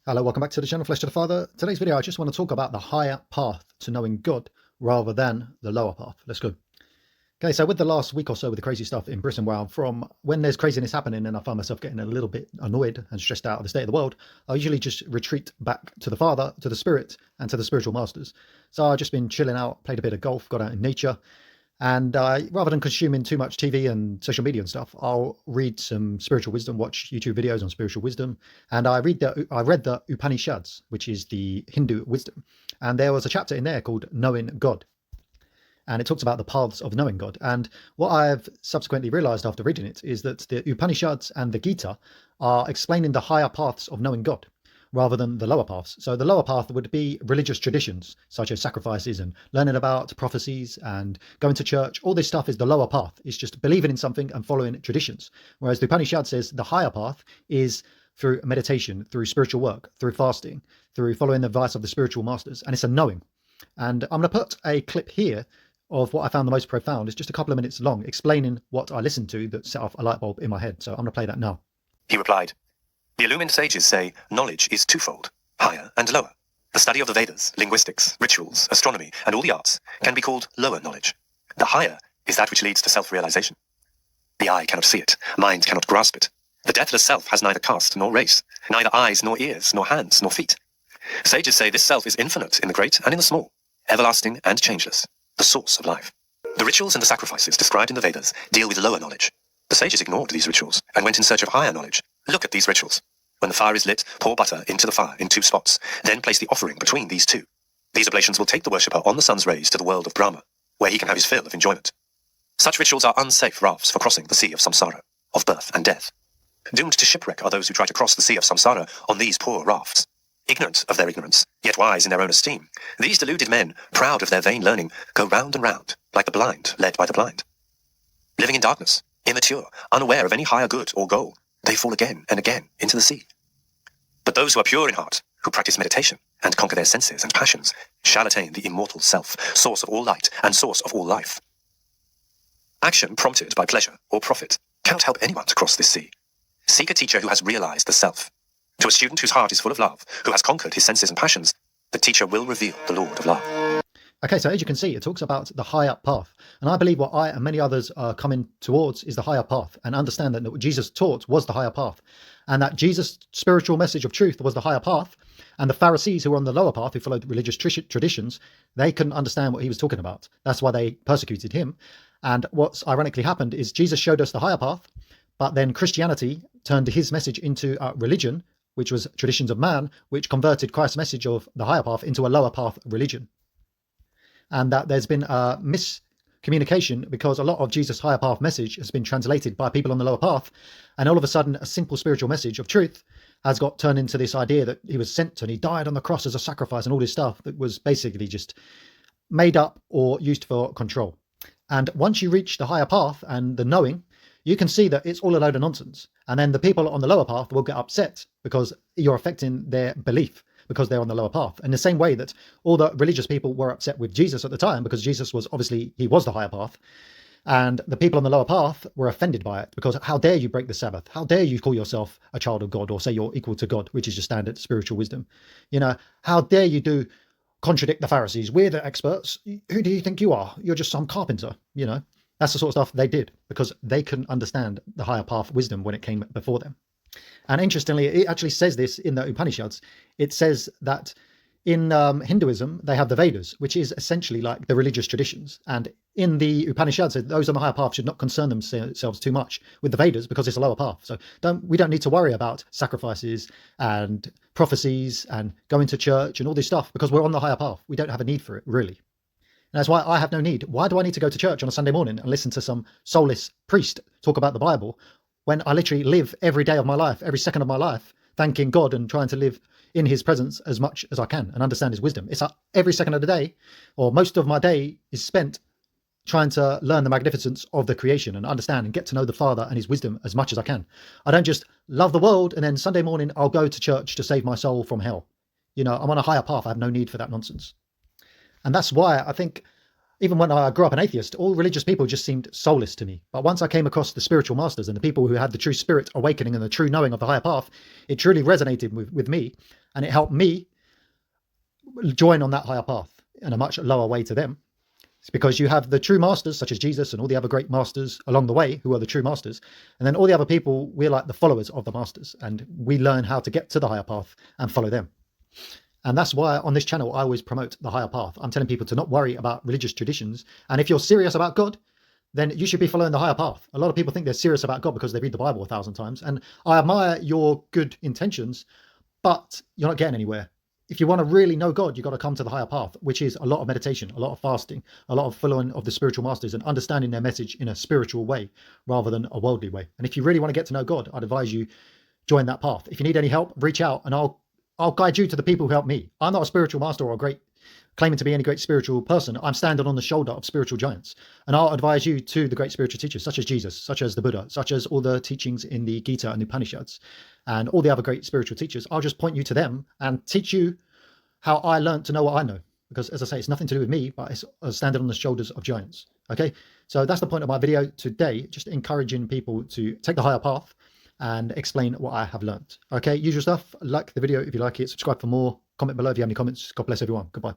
Hello, welcome back to the channel Flesh to the Father. Today's video, I just want to talk about the higher path to knowing God rather than the lower path. Let's go. Okay, so with the last week or so with the crazy stuff in Britain where I'm from, when there's craziness happening and I find myself getting a little bit annoyed and stressed out of the state of the world, I usually just retreat back to the Father, to the Spirit, and to the spiritual masters. So I've just been chilling out, played a bit of golf, got out in nature, and rather than consuming too much TV and social media and stuff, I'll read some spiritual wisdom, watch YouTube videos on spiritual wisdom. And I read the Upanishads, which is the Hindu wisdom. And there was a chapter in there called Knowing God. And it talks about the paths of knowing God. And what I've subsequently realized after reading it is that the Upanishads and the Gita are explaining the higher paths of knowing God rather than the lower paths. So the lower path would be religious traditions, such as sacrifices and learning about prophecies and going to church. All this stuff is the lower path. It's just believing in something and following traditions. Whereas the Upanishad says the higher path is through meditation, through spiritual work, through fasting, through following the advice of the spiritual masters. And it's a knowing. And I'm going to put a clip here of what I found the most profound. It's just a couple of minutes long, explaining what I listened to that set off a light bulb in my head. So I'm going to play that now. He replied, "The illumined sages say knowledge is twofold, higher and lower. The study of the Vedas, linguistics, rituals, astronomy, and all the arts can be called lower knowledge. The higher is that which leads to self-realization. The eye cannot see it, mind cannot grasp it. The deathless self has neither caste nor race, neither eyes nor ears, nor hands nor feet. Sages say this self is infinite in the great and in the small, everlasting and changeless, the source of life. The rituals and the sacrifices described in the Vedas deal with lower knowledge. The sages ignored these rituals and went in search of higher knowledge. Look at these rituals. When the fire is lit, pour butter into the fire in 2 spots, then place the offering between these 2. These oblations will take the worshipper on the sun's rays to the world of Brahma, where he can have his fill of enjoyment. Such rituals are unsafe rafts for crossing the sea of samsara, of birth and death. Doomed to shipwreck are those who try to cross the sea of samsara on these poor rafts. Ignorant of their ignorance, yet wise in their own esteem, these deluded men, proud of their vain learning, go round and round, like the blind led by the blind. Living in darkness, immature, unaware of any higher good or goal, they fall again and again into the sea. But those who are pure in heart, who practice meditation and conquer their senses and passions, shall attain the immortal self, source of all light and source of all life. Action prompted by pleasure or profit cannot help anyone to cross this sea. Seek a teacher who has realized the self. To a student whose heart is full of love, who has conquered his senses and passions, the teacher will reveal the Lord of love. Okay, so as you can see, it talks about the higher path. And I believe what I and many others are coming towards is the higher path, and understand that what Jesus taught was the higher path, and that Jesus' spiritual message of truth was the higher path. And the Pharisees who were on the lower path, who followed religious traditions, they couldn't understand what he was talking about. That's why they persecuted him. And what's ironically happened is Jesus showed us the higher path, but then Christianity turned his message into religion, which was traditions of man, which converted Christ's message of the higher path into a lower path religion. And that there's been a miscommunication because a lot of Jesus' higher path message has been translated by people on the lower path. And all of a sudden, a simple spiritual message of truth has got turned into this idea that he was sent and he died on the cross as a sacrifice and all this stuff that was basically just made up or used for control. And once you reach the higher path and the knowing, you can see that it's all a load of nonsense. And then the people on the lower path will get upset because you're affecting their belief, because they're on the lower path. In the same way that all the religious people were upset with Jesus at the time, because Jesus was obviously, he was the higher path. And the people on the lower path were offended by it because how dare you break the Sabbath? How dare you call yourself a child of God or say you're equal to God, which is just standard spiritual wisdom? You know, how dare you contradict the Pharisees? We're the experts. Who do you think you are? You're just some carpenter, you know? That's the sort of stuff they did because they couldn't understand the higher path wisdom when it came before them. And interestingly, it actually says this in the Upanishads. It says that in Hinduism, they have the Vedas, which is essentially like the religious traditions. And in the Upanishads, those on the higher path should not concern themselves too much with the Vedas because it's a lower path. So we don't need to worry about sacrifices and prophecies and going to church and all this stuff because we're on the higher path. We don't have a need for it, really. And that's why I have no need. Why do I need to go to church on a Sunday morning and listen to some soulless priest talk about the Bible when I literally live every day of my life, every second of my life, thanking God and trying to live in his presence as much as I can and understand his wisdom? It's like every second of the day, or most of my day, is spent trying to learn the magnificence of the creation and understand and get to know the Father and his wisdom as much as I can. I don't just love the world and then Sunday morning I'll go to church to save my soul from hell. You know, I'm on a higher path. I have no need for that nonsense. And that's why I think even when I grew up an atheist, all religious people just seemed soulless to me. But once I came across the spiritual masters and the people who had the true spirit awakening and the true knowing of the higher path, it truly resonated with me. and it helped me join on that higher path in a much lower way to them. It's because you have the true masters, such as Jesus and all the other great masters along the way, who are the true masters. And then all the other people, we're like the followers of the masters, and we learn how to get to the higher path and follow them. And that's why on this channel, I always promote the higher path. I'm telling people to not worry about religious traditions. And if you're serious about God, then you should be following the higher path. A lot of people think they're serious about God because they read the Bible 1,000 times. And I admire your good intentions, but you're not getting anywhere. If you want to really know God, you've got to come to the higher path, which is a lot of meditation, a lot of fasting, a lot of following of the spiritual masters and understanding their message in a spiritual way rather than a worldly way. And if you really want to get to know God, I'd advise you join that path. If you need any help, reach out and I'll guide you to the people who help me. I'm not a spiritual master or a great claiming to be any great spiritual person. I'm standing on the shoulder of spiritual giants, and I'll advise you to the great spiritual teachers such as Jesus, such as the Buddha, such as all the teachings in the Gita and the Upanishads and all the other great spiritual teachers. I'll just point you to them and teach you how I learned to know what I know, because as I say, it's nothing to do with me, but it's standing on the shoulders of giants. Okay, so that's the point of my video today, just encouraging people to take the higher path and explain what I have learned. Okay, usual stuff. Like the video if you like it, subscribe for more, comment below if you have any comments. God bless everyone. Goodbye.